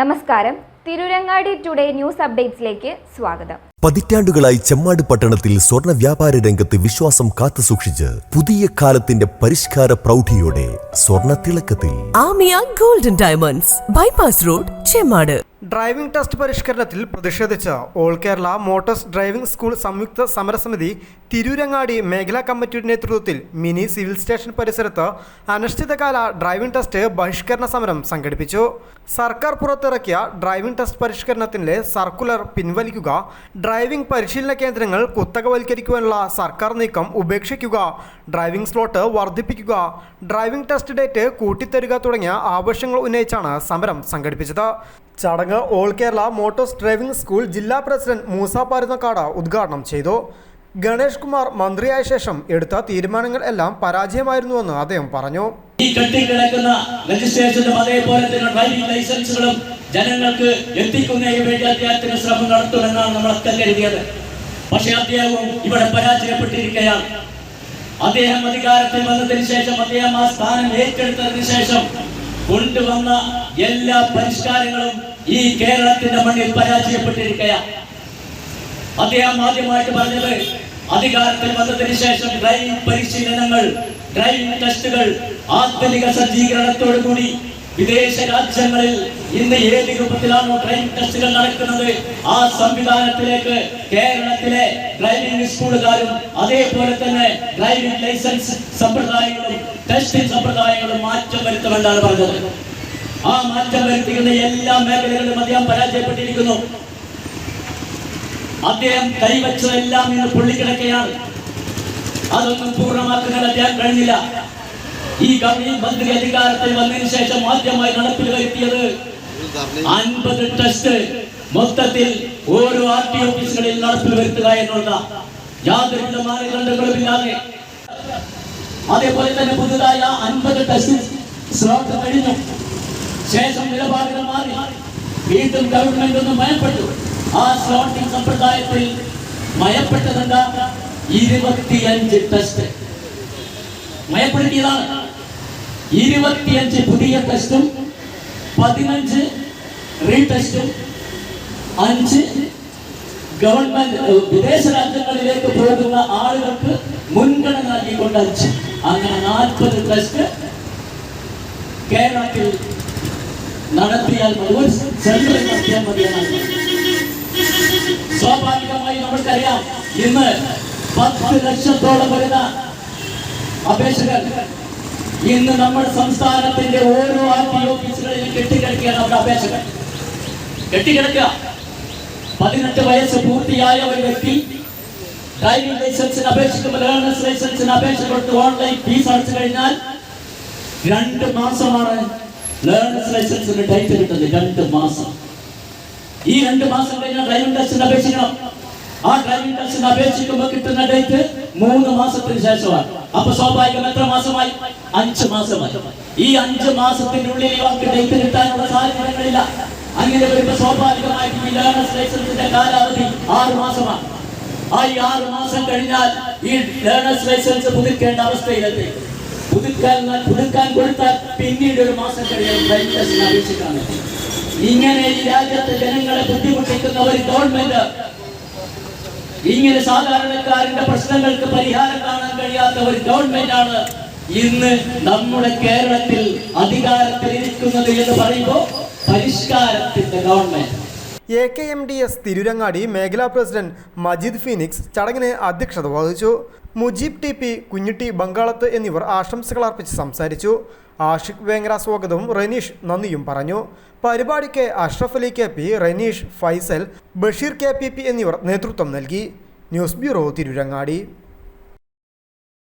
നമസ്കാരം. Tirurangadi today news അപ്ഡേറ്റ്സിലേക്ക് സ്വാഗതം. പതിറ്റാണ്ടുകളായി ചെമ്മാട് പട്ടണത്തിൽ സ്വർണ്ണ വ്യാപാര രംഗത്ത് വിശ്വാസം കാത്തുസൂക്ഷിച്ച് പുതിയ കാലത്തിന്റെ പരിഷ്കാര പ്രൗഢിയോടെ സ്വർണ്ണ തിളക്കത്തിൽ Amiya golden diamonds, bypass road, Chemmad. Driving test പരിഷ്കരണത്തിൽ പ്രതിഷേധിച്ച് all Kerala motors driving school സംയുക്ത സമരസമിതി തിരൂരങ്ങാടി മേഖലാ കമ്മിറ്റിയുടെ നേതൃത്വത്തിൽ മിനി സിവിൽ സ്റ്റേഷൻ പരിസരത്ത് അനിശ്ചിതകാല ഡ്രൈവിംഗ് ടെസ്റ്റ് ബഹിഷ്കരണ സമരം സംഘടിപ്പിച്ചു. സർക്കാർ പുറത്തിറക്കിയ ഡ്രൈവിംഗ് ടെസ്റ്റ് പരിഷ്കരണത്തിലെ സർക്കുലർ പിൻവലിക്കുക, ഡ്രൈവിംഗ് പരിശീലന കേന്ദ്രങ്ങൾ കുത്തകവൽക്കരിക്കുവാനുള്ള സർക്കാർ നീക്കം ഉപേക്ഷിക്കുക, ഡ്രൈവിംഗ് സ്ലോട്ട് വർദ്ധിപ്പിക്കുക, ഡ്രൈവിംഗ് ടെസ്റ്റ് ഡേറ്റ് കൂട്ടിത്തരിക തുടങ്ങിയ ആവശ്യങ്ങൾ ഉന്നയിച്ചാണ് സമരം സംഘടിപ്പിച്ചത്. ചടങ്ങ് all Kerala motors driving school ജില്ലാ പ്രസിഡന്റ് മൂസ പരുന്നക്കാട് ഉദ്ഘാടനം ചെയ്തു. ഗണേഷ് കുമാർ മന്ത്രിയായ ശേഷം എടുത്ത തീരുമാനങ്ങൾ എല്ലാം പരാജയമായിരുന്നുവെന്ന് അദ്ദേഹം പറഞ്ഞു. ഈ കെട്ടിക്കിടക്കുന്ന രജിസ്ട്രേഷനും അതേപോലെ തന്നെ ഡ്രൈവിംഗ് ലൈസൻസുകളും ജനങ്ങൾക്ക് എത്തിക്കുന്നതിന് വേണ്ടി അദ്ദേഹത്തിന് ശ്രമം നടത്തുമെന്നാണ് നമ്മളൊക്കെ കരുതിയത്. പക്ഷേ അദ്ദേഹവും ഇവിടെ പരാജയപ്പെട്ടിരിക്കുകയാണ്. അദ്ദേഹം അധികാരത്തിൽ വന്നതിന് ശേഷം, അദ്ദേഹം ആ സ്ഥാനം ഏറ്റെടുത്തതിന് ശേഷം കൊണ്ടുവന്ന എല്ലാ പരിഷ്കാരങ്ങളും ഈ കേരളത്തിന്റെ മണ്ണിൽ പരാജയപ്പെട്ടിരിക്കുകയാണ്. അദ്ദേഹം ആദ്യമായിട്ട് പറഞ്ഞത്, അധികാരത്തിൽ വന്നതിന് ശേഷം ഡ്രൈവിംഗ് പരിശീലനങ്ങൾ, ഡ്രൈവിംഗ് ടെസ്റ്റുകൾ ആധുനിക സജ്ജീകരണത്തോടു കൂടി വിദേശ രാജ്യങ്ങളിൽ ഇന്ന് ഏത് രൂപത്തിലാണോ ഡ്രൈവിംഗ് ടെസ്റ്റുകൾ നടക്കുന്നത്, ആ സംവിധാനത്തിലേക്ക് കേരളത്തിലെ ഡ്രൈവിംഗ് സ്കൂളുകാരും അതേപോലെ തന്നെ ഡ്രൈവിംഗ് ലൈസൻസ് സമ്പ്രദായങ്ങളും ടെസ്റ്റിംഗ് സമ്പ്രദായങ്ങളും മാറ്റം വരുത്തുമെന്നാണ് പറഞ്ഞത്. ആ മാറ്റം വരുത്തിക്കുന്ന എല്ലാ മേഖലകളിലും അദ്ദേഹം പരാജയപ്പെട്ടിരിക്കുന്നു. അദ്ദേഹം കൈവച്ചതെല്ലാം ഇന്ന് പൊള്ളിക്കിടക്കുകയാണ്. അതൊന്നും പൂർണ്ണമാക്കാൻ അദ്ദേഹം കഴിഞ്ഞില്ല. ഈ ഗവൺമെന്റ് മന്ത്രി അധികാരത്തിൽ വന്നതിന് ശേഷം ആദ്യമായി നടപ്പിൽ വരുത്തിയത് 50 ടെസ്റ്റ് മൊത്തത്തിൽ ഓരോ RT ഓഫീസുകളിൽ നടപ്പിൽ വരുത്തുക എന്നുള്ള യാതൊരു മാനദണ്ഡങ്ങളുമില്ലാതെ. അതേപോലെ തന്നെ പുതുതായ 50 ടെസ്റ്റ് സ്ലോട്ട് കഴിഞ്ഞു. ശേഷം നിലപാടുകൾ മാറി. വീണ്ടും ഗവൺമെന്റ് ഒന്ന് മയപ്പെട്ടു. ആ സ്ലോട്ടിംഗ് സമ്പ്രദായത്തിൽ മയപ്പെട്ടതെന്താ? 25 ടെസ്റ്റ് മയപ്പെടുത്തിയതാണ്. 25 പുതിയ ടെസ്റ്റും 15 റീടെസ്റ്റും 5 ഗവൺമെന്റ് വിദേശ രാജ്യങ്ങളിലേക്ക് പോകുന്ന ആളുകൾക്ക് മുൻഗണന നൽകിക്കൊണ്ട് 5, അങ്ങനെ 40 ടെസ്റ്റ് കേരളത്തിൽ നടത്തിയാൽ മതി, സെൻട്രൽ നടത്തിയാൽ മതിയെന്നാണ്. സ്വാഭാവികമായി നമുക്കറിയാം, ഇന്ന് 10 ലക്ഷത്തോളം വരുന്ന അപേക്ഷകർ ഇന്ന് നമ്മുടെ സംസ്ഥാനത്തിന്റെ ഓരോ RT ഓഫീസുകളിലും കെട്ടിക്കിടക്കുകയാണ്. അവിടെ അപേക്ഷകർ കെട്ടിക്കിടക്കുക. 18 വയസ്സ് പൂർത്തിയായ ഒരു വ്യക്തി ഡ്രൈവിംഗ് ലൈസൻസിന് അപേക്ഷിക്കുമ്പോൾ ലേണേഴ്സ് ലൈസൻസിന് അപേക്ഷ കൊടുത്ത് ഓൺലൈൻ ഫീസ് അടച്ചു കഴിഞ്ഞാൽ 2 മാസമാണ് ലേണേഴ്സ് ലൈസൻസിന് ഡേറ്റ് കിട്ടുന്നത്. 2 മാസം. ഈ 2 മാസം കഴിഞ്ഞാൽ ഡ്രൈവിംഗ് ടെസ്റ്റിന് അപേക്ഷിക്കണം. ആ ഡ്രൈവിംഗ് ടെസ്റ്റിന് അപേക്ഷിക്കുമ്പോൾ കിട്ടുന്ന ഡേറ്റ് 3 മാസത്തിന് ശേഷമാണ്. അപ്പൊ സ്വാഭാവികം എത്ര മാസമായി? 5 മാസമായി. ഈ 5 മാസത്തിന്റെ ഉള്ളിൽ ഇവർക്ക് ഡേറ്റ് കിട്ടാനുള്ള സാഹചര്യങ്ങളില്ല. അങ്ങനെ വരുമ്പോൾ സ്വാഭാവികമായിട്ടും ഈ ലേണേഴ്സ് ലൈസൻസിന്റെ കാലാവധി 6 മാസമാണ്. ആ 6 മാസം കഴിഞ്ഞാൽ ഈ ലേണേഴ്സ് ലൈസൻസ് പുതുക്കേണ്ട അവസ്ഥയിലെത്തി. പുതുക്കാൻ കൊടുത്താൽ പിന്നീട് 1 മാസം കഴിയാൻ ഡ്രൈവിംഗ് ടെസ്റ്റിന് അപേക്ഷിക്കാൻ. ഇങ്ങനെ ഈ രാജ്യത്തെ ജനങ്ങളെ ബുദ്ധിമുട്ടിക്കുന്ന ഒരു ഗവൺമെന്റ്, ഇങ്ങനെ സാധാരണക്കാരന്റെ പ്രശ്നങ്ങൾക്ക് പരിഹാരം കാണാൻ കഴിയാത്ത ഒരു ഗവൺമെന്റാണ് ഇന്ന് നമ്മുടെ കേരളത്തിൽ അധികാരത്തിൽ ഇരിക്കുന്നത് എന്ന് പറയുമ്പോൾ പരിഷ്കാരത്തിന്റെ ഗവൺമെന്റ്. AKMDS തിരൂരങ്ങാടി മേഖലാ പ്രസിഡന്റ് മജീദ് ഫീനിക്സ് ചടങ്ങിന് അധ്യക്ഷത വഹിച്ചു. മുജീബ് TP, കുഞ്ഞിട്ടി ബംഗാളത്ത് എന്നിവർ ആശംസകൾ അർപ്പിച്ച് സംസാരിച്ചു. ആഷിഖ് വേങ്ങര സ്വാഗതവും റനീഷ് നന്ദിയും പറഞ്ഞു. പരിപാടിക്ക് അഷ്റഫ് അലി KP, റനീഷ്, ഫൈസൽ, ബഷീർ KPP എന്നിവർ നേതൃത്വം നൽകി. News bureau, Tirurangadi.